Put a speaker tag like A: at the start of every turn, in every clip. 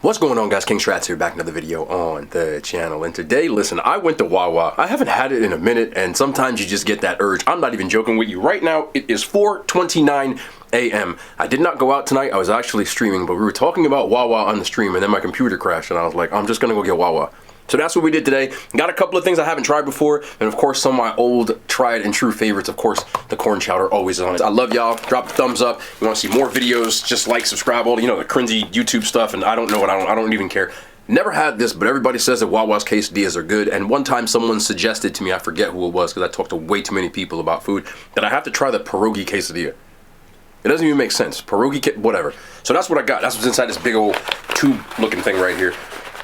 A: What's going on, guys? King Strats here, back another video on the channel. And today, listen, I went to Wawa. I haven't had it in a minute, and sometimes you just get that urge. I'm not even joking with you. Right now, it is 4:29 a.m. I did not go out tonight. I was actually streaming, but we were talking about Wawa on the stream, and then my computer crashed, and I was like, I'm just gonna go get Wawa. So that's what we did today. Got a couple of things I haven't tried before, and of course some of my old tried and true favorites. Of course, the corn chowder always on it. I love y'all. Drop the thumbs up. You want to see more videos? Just like, subscribe, all the cringy YouTube stuff. And I don't know what I don't even care. Never had this, but everybody says that Wawa's quesadillas are good. And one time someone suggested to me, I forget who it was, because I talked to way too many people about food, that I have to try the pierogi quesadilla. It doesn't even make sense. Pierogi, whatever. So that's what I got. That's what's inside this big old tube-looking thing right here.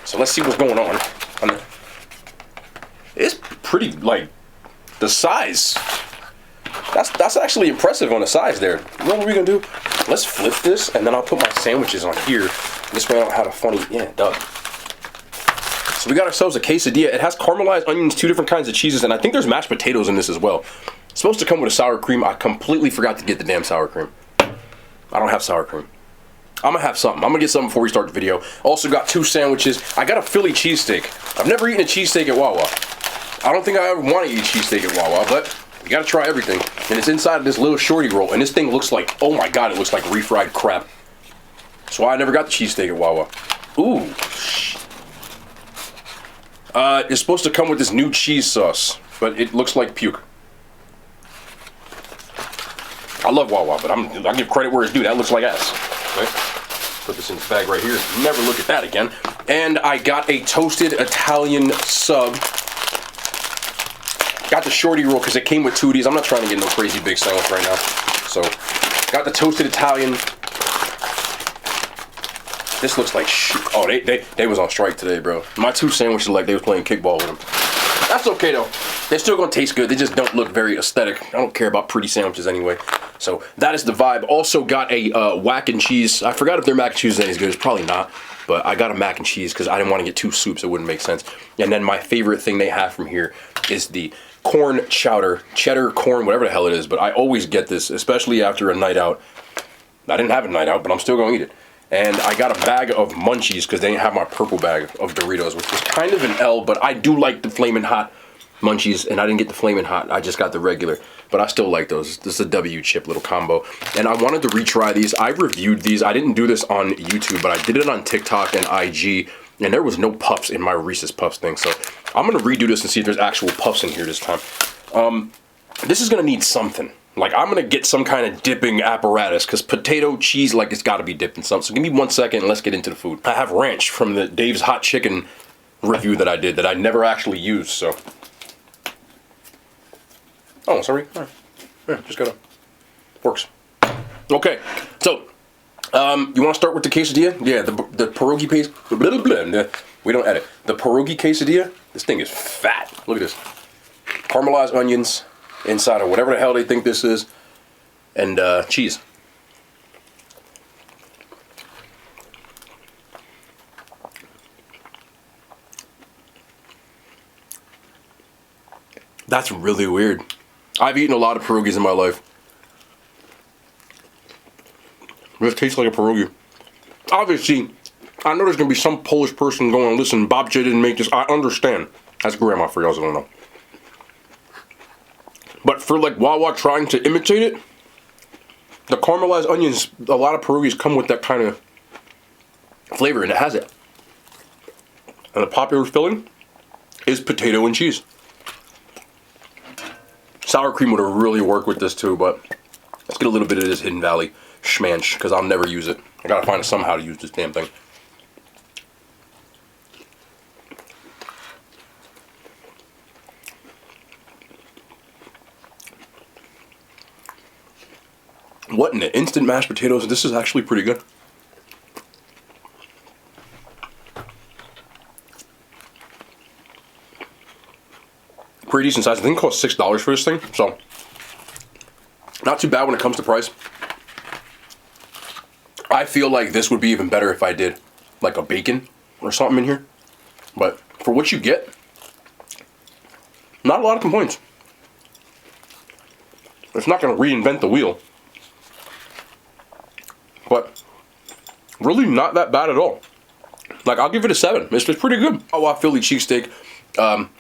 A: So let's see what's going on. It's pretty, like, the size. That's actually impressive on the size there. You know what we're gonna do? Let's flip this, and then I'll put my sandwiches on here. This way I don't have a funny, yeah, it does. So we got ourselves a quesadilla. It has caramelized onions, 2 different kinds of cheeses, and I think there's mashed potatoes in this as well. It's supposed to come with a sour cream. I completely forgot to get the damn sour cream. I don't have sour cream. I'm gonna have something. I'm gonna get something before we start the video. Also got 2 sandwiches. I got a Philly cheesesteak. I've never eaten a cheesesteak at Wawa. I don't think I ever want to eat cheesesteak at Wawa, but you gotta try everything. And it's inside of this little shorty roll, and this thing looks like, oh my god, it looks like refried crap. That's why I never got the cheesesteak at Wawa. Ooh. It's supposed to come with this new cheese sauce, but it looks like puke. I love Wawa, but I'll give credit where it's due. That looks like ass. Okay. Put this in this bag right here. Never look at that again. And I got a toasted Italian sub. Got the shorty roll because it came with 2 of these. I'm not trying to get no crazy big sandwich right now. So, got the toasted Italian. This looks like shit. Oh, they was on strike today, bro. My 2 sandwiches like they was playing kickball with them. That's okay though. They're still gonna taste good. They just don't look very aesthetic. I don't care about pretty sandwiches anyway. So that is the vibe. Also got a whack and cheese. I forgot if their mac and cheese is any good. It's probably not. But I got a mac and cheese because I didn't want to get 2 soups. It wouldn't make sense. And then my favorite thing they have from here is the corn chowder, cheddar corn, whatever the hell it is. But I always get this, especially after a night out. I didn't have a night out, but I'm still gonna eat it. And I got a bag of munchies because they didn't have my purple bag of Doritos, which was kind of an L, but I do like the Flamin' Hot munchies, and I didn't get the Flamin' Hot, I just got the regular, but I still like those. This is a W chip little combo, and I wanted to retry these. I reviewed these. I didn't do this on YouTube, but I did it on TikTok and IG, and there was no puffs in my Reese's Puffs thing, so I'm gonna redo this and see if there's actual puffs in here this time. This is gonna need something. Like, I'm gonna get some kind of dipping apparatus, because potato cheese, like, it's gotta be dipped in something. So give me 1 second and let's get into the food. I have ranch from the Dave's Hot Chicken review that I did that I never actually used, so. Oh, sorry. All right. Yeah, just gotta, works. Okay, so, you wanna start with the quesadilla? Yeah, the pierogi paste, we don't edit. The pierogi quesadilla, this thing is fat. Look at this. Caramelized onions inside of whatever the hell they think this is, and cheese. That's really weird. I've eaten a lot of pierogies in my life. This tastes like a pierogi. Obviously, I know there's gonna be some Polish person going, listen, Bob J didn't make this. I understand. That's grandma for y'all who don't know. But for like Wawa trying to imitate it, the caramelized onions, a lot of pierogies come with that kind of flavor, and it has it. And the popular filling is potato and cheese. Sour cream would have really worked with this too, but let's get a little bit of this Hidden Valley schmanch, because I'll never use it. I gotta find somehow to use this damn thing. What in the instant mashed potatoes? This is actually pretty good. Pretty decent size. I think it cost $6 for this thing, so not too bad when it comes to price. I feel like this would be even better if I did like a bacon or something in here, but for what you get, not a lot of complaints. It's not going to reinvent the wheel, but really not that bad at all. Like, I'll give it a 7. It's pretty good. Wawa Philly cheesesteak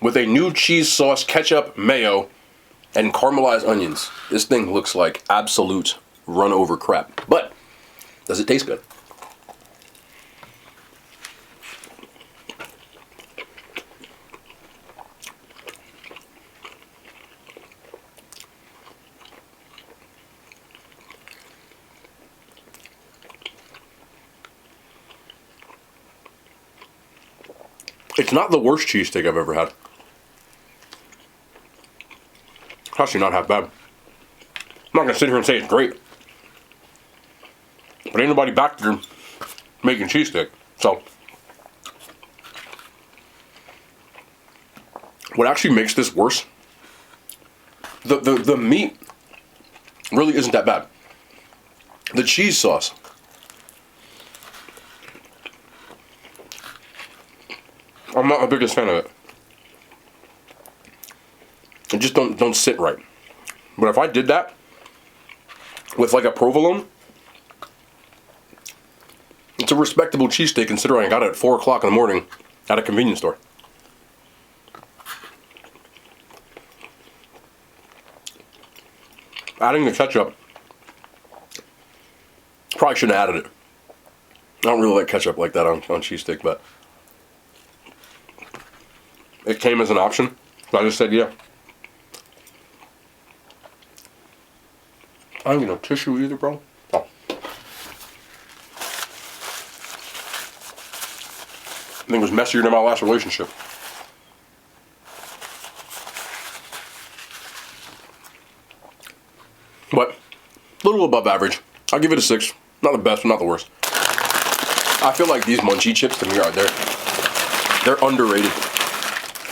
A: with a new cheese sauce, ketchup, mayo, and caramelized onions. This thing looks like absolute run over crap. But, does it taste good? It's not the worst cheesesteak I've ever had. It's actually not half bad. I'm not gonna sit here and say it's great. But ain't nobody back there making cheesesteak. So what actually makes this worse, the meat really isn't that bad. The cheese sauce. I'm not the biggest fan of it. It just don't sit right. But if I did that with like a provolone, it's a respectable cheesesteak considering I got it at 4 o'clock in the morning at a convenience store. Adding the ketchup, probably shouldn't have added it. I don't really like ketchup like that on cheesesteak, but it came as an option, so I just said yeah. I don't get no tissue either, bro. Oh. I think it was messier than my last relationship. But a little above average. I'll give it a 6. Not the best, but not the worst. I feel like these munchie chips to me are they're underrated.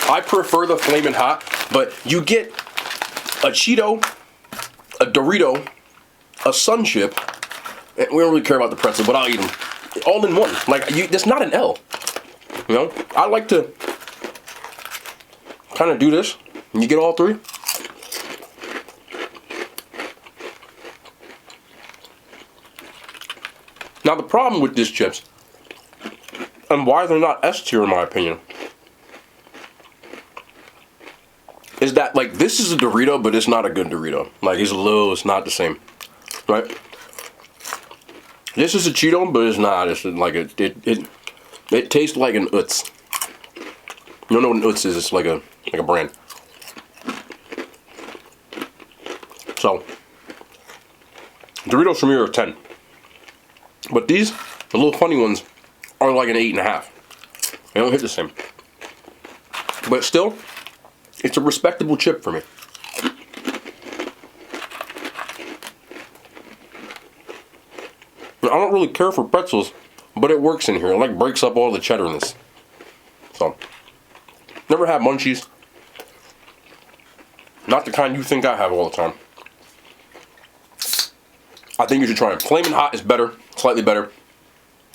A: I prefer the Flamin' Hot, but you get a Cheeto, a Dorito, a Sun Chip, and we don't really care about the pretzel, but I'll eat them all in one. Like, that's not an L. You know, I like to kind of do this, and you get all 3. Now the problem with these chips, and why they're not S tier in my opinion, is that, like, this is a Dorito, but it's not a good Dorito. Like, it's not the same, right? This is a Cheeto, but it's not. It's like it tastes like an Utz. You don't know what an Utz is? It's like a brand. So Doritos for me are a 10, but these, the little funny ones, are like an 8.5. They don't hit the same, but still, it's a respectable chip for me. I don't really care for pretzels, but it works in here. It like breaks up all the cheddarness. So, never had munchies. Not the kind you think I have all the time. I think you should try them. Flamin' Hot is better, slightly better,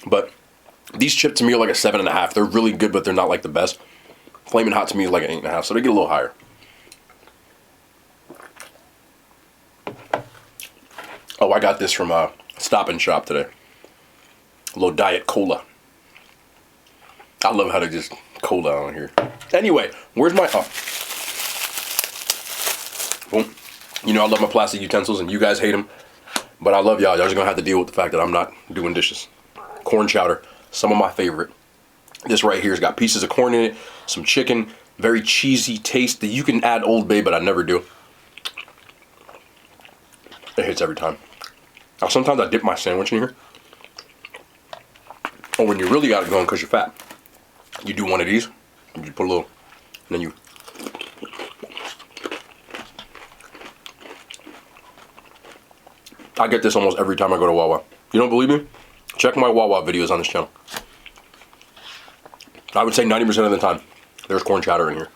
A: but these chips to me are like a 7.5. They're really good, but they're not like the best. Flamin' Hot to me is like an 8.5, so they get a little higher. Oh, I got this from Stop and Shop today. A little Diet Cola. I love how they just cola on here. Anyway, where's my... Oh. Boom. You know I love my plastic utensils and you guys hate them. But I love y'all. Y'all just gonna have to deal with the fact that I'm not doing dishes. Corn chowder. Some of my favorite. This right here has got pieces of corn in it. Some chicken. Very cheesy taste. You can add Old Bay, but I never do. It hits every time. Now, sometimes I dip my sandwich in here. Or when you really got it going because you're fat, you do one of these. And you put a little, and then you. I get this almost every time I go to Wawa. You don't believe me? Check my Wawa videos on this channel. I would say 90% of the time, there's corn chowder in here.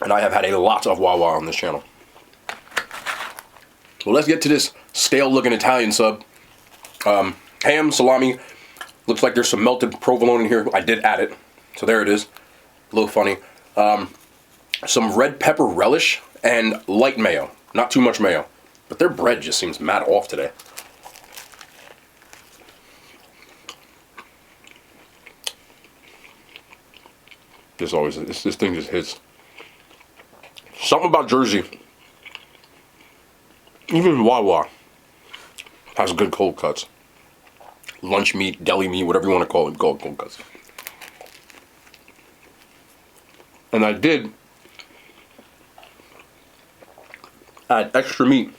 A: And I have had a lot of Wawa on this channel. Well, let's get to this stale-looking Italian sub. Ham, salami. Looks like there's some melted provolone in here. I did add it. So there it is. A little funny. Some red pepper relish and light mayo. Not too much mayo. But their bread just seems mad off today. This thing just hits. Something about Jersey, even Wawa, has good cold cuts. Lunch meat, deli meat, whatever you want to call it, cold cuts. And I did add extra meat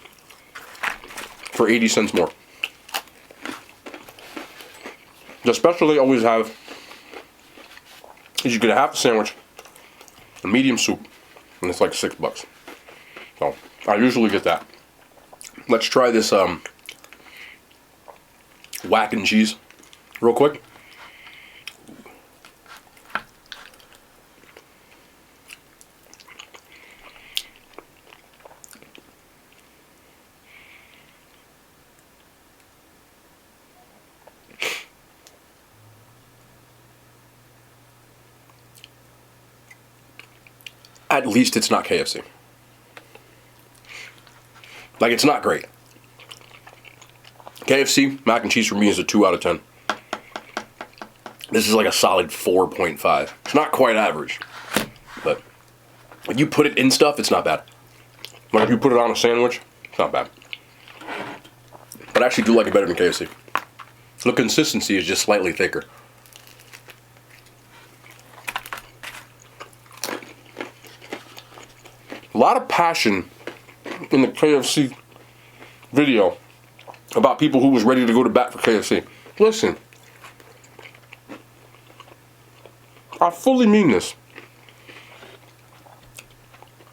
A: for 80 cents more. The special they always have is you get a half a sandwich, a medium soup, and it's like $6. So I usually get that. Let's try this whack and cheese real quick. At least it's not KFC. Like, it's not great. KFC mac and cheese for me is a 2 out of 10. This is like a solid 4.5. It's not quite average, but when you put it in stuff, it's not bad. Like if you put it on a sandwich, it's not bad. But I actually do like it better than KFC. The consistency is just slightly thicker. A lot of passion in the KFC video about people who was ready to go to bat for KFC. Listen, I fully mean this.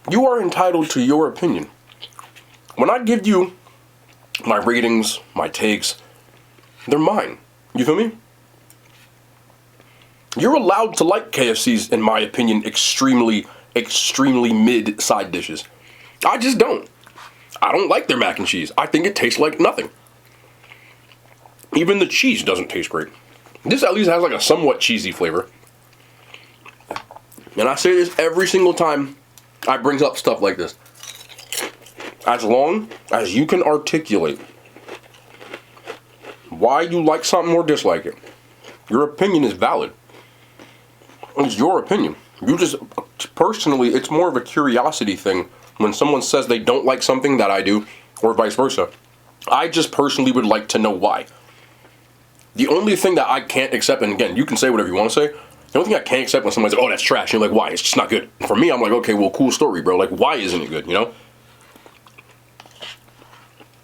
A: You are entitled to your opinion. When I give you my ratings, my takes, they're mine. You feel me? You're allowed to like KFC's, in my opinion, extremely mid side dishes. I just don't. I don't like their mac and cheese. I think it tastes like nothing. Even the cheese doesn't taste great. This at least has like a somewhat cheesy flavor. And I say this every single time I bring up stuff like this. As long as you can articulate why you like something or dislike it, your opinion is valid. It's your opinion. You just, personally, it's more of a curiosity thing when someone says they don't like something that I do, or vice versa. I just personally would like to know why. The only thing that I can't accept, and again, you can say whatever you want to say, the only thing I can't accept when someone says, oh, that's trash, and you're like, why? It's just not good. For me, I'm like, okay, well, cool story, bro. Like, why isn't it good, you know?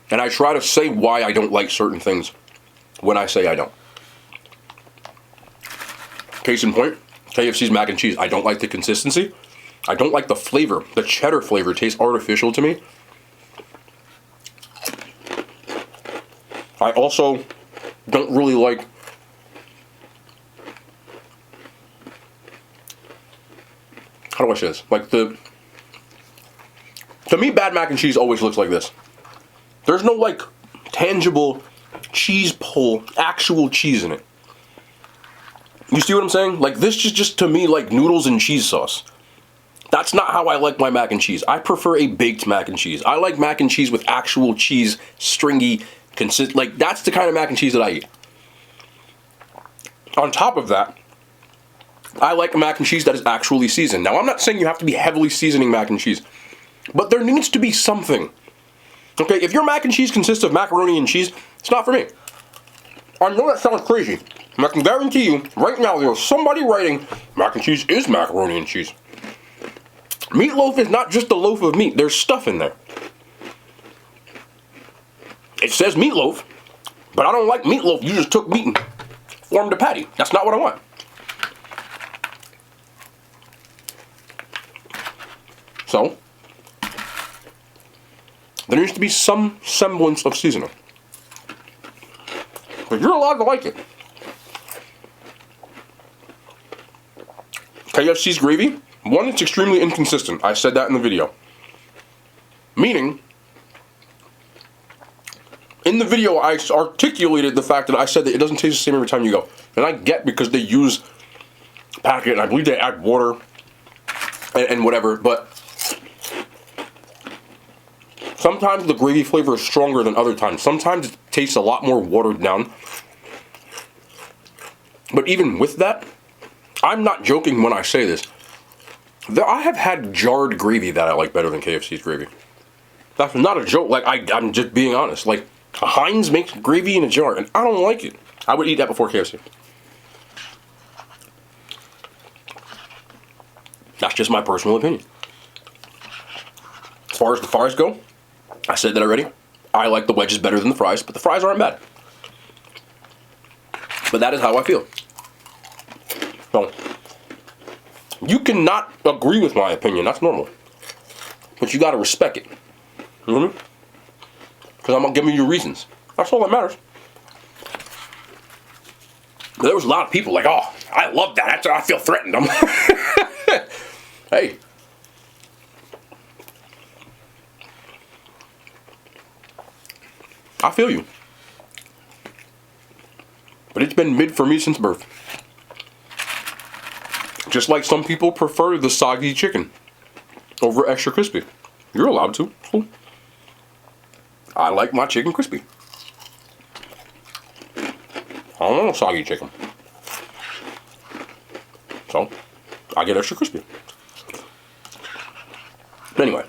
A: And I try to say why I don't like certain things when I say I don't. Case in point, KFC's mac and cheese. I don't like the consistency. I don't like the flavor. The cheddar flavor tastes artificial to me. I also don't really like how do I say this? Like to me, bad mac and cheese always looks like this. There's no like tangible cheese pull, actual cheese in it. You see what I'm saying? Like this is just to me like noodles and cheese sauce. That's not how I like my mac and cheese. I prefer a baked mac and cheese. I like mac and cheese with actual cheese, stringy, like that's the kind of mac and cheese that I eat. On top of that, I like mac and cheese that is actually seasoned. Now, I'm not saying you have to be heavily seasoning mac and cheese, but there needs to be something. Okay, if your mac and cheese consists of macaroni and cheese, it's not for me. I know that sounds crazy, and I can guarantee you, right now, there's somebody writing, mac and cheese is macaroni and cheese. Meatloaf is not just a loaf of meat, there's stuff in there. It says meatloaf, but I don't like meatloaf. You just took meat and formed a patty. That's not what I want. So, there needs to be some semblance of seasoning. But you're allowed to like it. KFC's gravy, one, it's extremely inconsistent. I said that in the video. Meaning, in the video, I articulated the fact that I said that it doesn't taste the same every time you go. And I get because they use packet, and I believe they add water and whatever, but sometimes the gravy flavor is stronger than other times. Sometimes it tastes a lot more watered down. But even with that, I'm not joking when I say this. I have had jarred gravy that I like better than KFC's gravy. That's not a joke. Like, I'm just being honest. Like, Heinz makes gravy in a jar, and I don't like it. I would eat that before KFC. That's just my personal opinion. As far as the fries go, I said that already. I like the wedges better than the fries, but the fries aren't bad. But that is how I feel. So, you cannot agree with my opinion. That's normal. But you gotta respect it. You know what I mean? Because I'm giving you reasons. That's all that matters. But there was a lot of people like, oh, I love that. I feel threatened. I'm hey. I feel you. But it's been mid for me since birth. Just like some people prefer the soggy chicken over extra crispy. You're allowed to. Cool. I like my chicken crispy. I don't want soggy chicken. So, I get extra crispy. Anyway.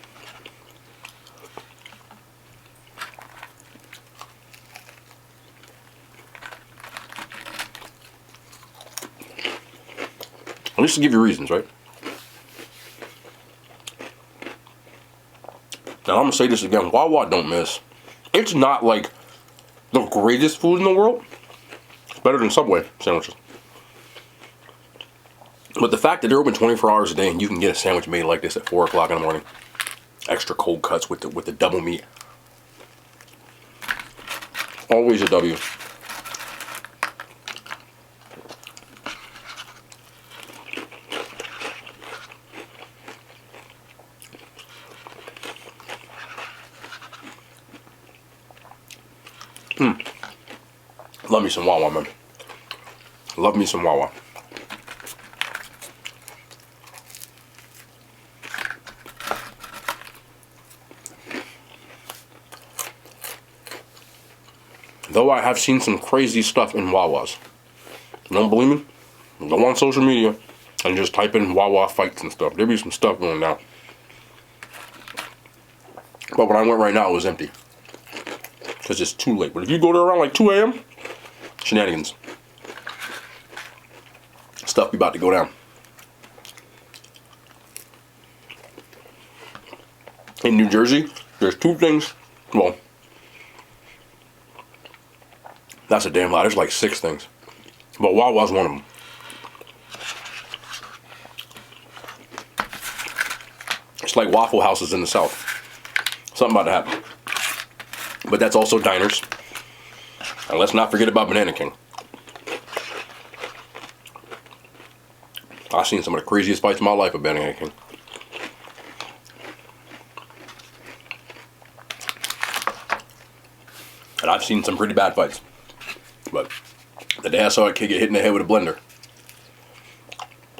A: At least to give you reasons, right? Now I'm gonna say this again, Wawa don't miss. It's not like the greatest food in the world. It's better than Subway sandwiches. But the fact that they're open 24 hours a day and you can get a sandwich made like this at 4 o'clock in the morning, extra cold cuts with the double meat, always a W. Love me some Wawa, man. Love me some Wawa. Though I have seen some crazy stuff in Wawas. You don't believe me? Go on social media and just type in Wawa fights and stuff. There'll be some stuff going down. But when I went right now, it was empty. Because it's too late. But if you go there around like 2 a.m., shenanigans. Stuff be about to go down. In New Jersey, there's 2 things. Well, that's a damn lie. There's like 6 things. But Wawa's one of them. It's like Waffle Houses in the South. Something about to happen. But that's also diners. And let's not forget about Banana King. I've seen some of the craziest fights in my life at Banana King. And I've seen some pretty bad fights. But the day I saw a kid get hit in the head with a blender,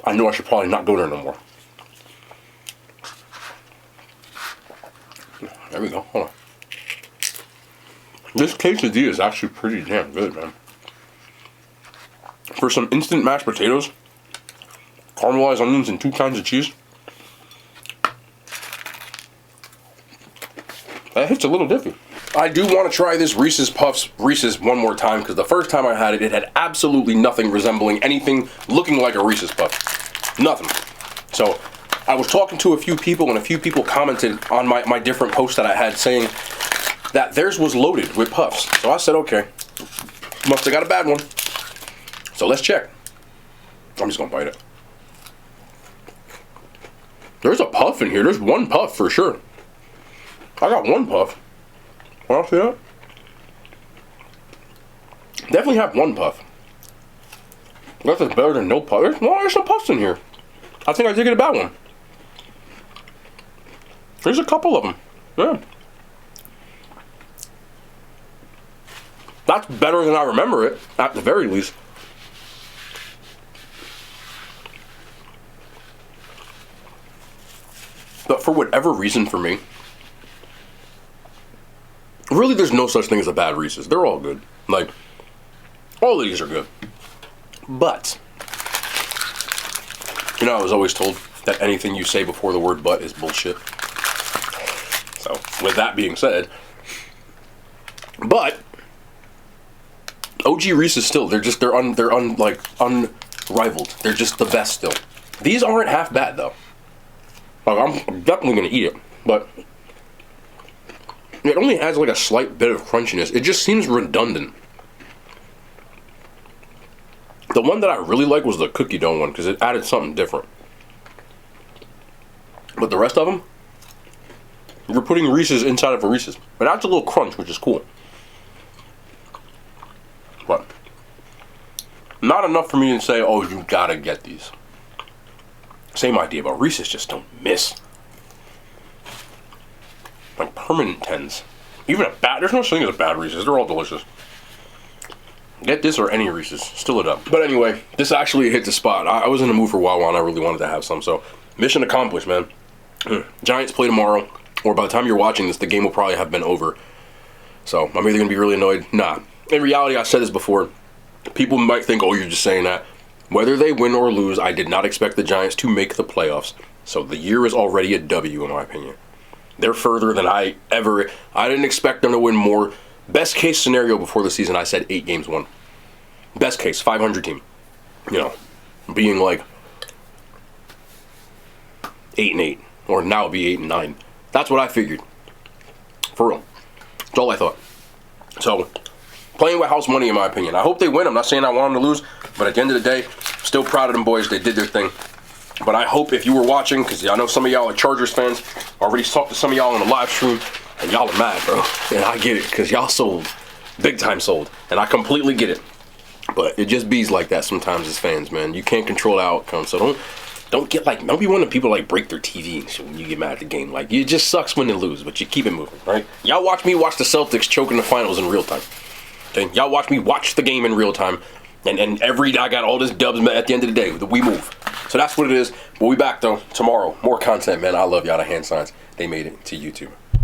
A: I knew I should probably not go there no more. There we go. Hold on. This quesadilla is actually pretty damn good, man. For some instant mashed potatoes, caramelized onions, and 2 kinds of cheese, that hits a little diffy. I do want to try this Reese's Puffs Reese's one more time, because the first time I had it, it had absolutely nothing resembling anything looking like a Reese's Puff. Nothing. So, I was talking to a few people, and a few people commented on my different posts that I had saying that theirs was loaded with puffs. So I said, okay, must have got a bad one. So let's check. I'm just gonna bite it. There's a puff in here. There's 1 puff for sure. I got 1 puff. Want to see that? Definitely have 1 puff. That's better than no puff. There's some puffs in here. I think I did get a bad one. There's a couple of them. Yeah. That's better than I remember it, at the very least. But for whatever reason for me, really there's no such thing as a bad Reese's. They're all good. Like, all of these are good. But You know, I was always told that anything you say before the word but is bullshit. So, with that being said, but OG Reese is still, they're unrivaled. They're just the best still. These aren't half bad though. Like, I'm definitely gonna eat it, but it only has like a slight bit of crunchiness. It just seems redundant. The one that I really like was the cookie dough one because it added something different. But the rest of them, you're putting Reese's inside of a Reese's. It adds a little crunch, which is cool. But not enough for me to say, oh, you gotta get these. Same idea, but Reese's just don't miss. Like permanent 10s. Even a bad, there's no such thing as a bad Reese's. They're all delicious. Get this or any Reese's, still it up. But anyway, this actually hit the spot. I was in the mood for Wawa and I really wanted to have some, so mission accomplished, man. Giants play tomorrow, or by the time you're watching this, the game will probably have been over. So I'm either gonna be really annoyed. Nah. In reality, I said this before. People might think, oh, you're just saying that. Whether they win or lose, I did not expect the Giants to make the playoffs. So the year is already a W in my opinion. They're further than I didn't expect them to win more. Best case scenario before the season, I said 8 games won. Best case, 500 team. You know, being like 8-8, or now it'd be 8-9. That's what I figured. For real. That's all I thought. So, playing with house money in my opinion. I hope they win. I'm not saying I want them to lose, but at the end of the day, still proud of them boys. They did their thing. But I hope if you were watching, because I know some of y'all are Chargers fans, I already talked to some of y'all on the live stream, and y'all are mad, bro. And I get it, because y'all sold. Big time sold. And I completely get it. But it just bees like that sometimes as fans, man. You can't control the outcome, so don't be one of the people like break their TV and shit when you get mad at the game. Like, it just sucks when they lose, but you keep it moving, right? Y'all watch me watch the Celtics choke in the finals in real time. Okay? Y'all watch me watch the game in real time. And I got all this dubs at the end of the day. We move. So that's what it is. We'll be back, though, tomorrow. More content, man. I love y'all. The hand signs. They made it to YouTube.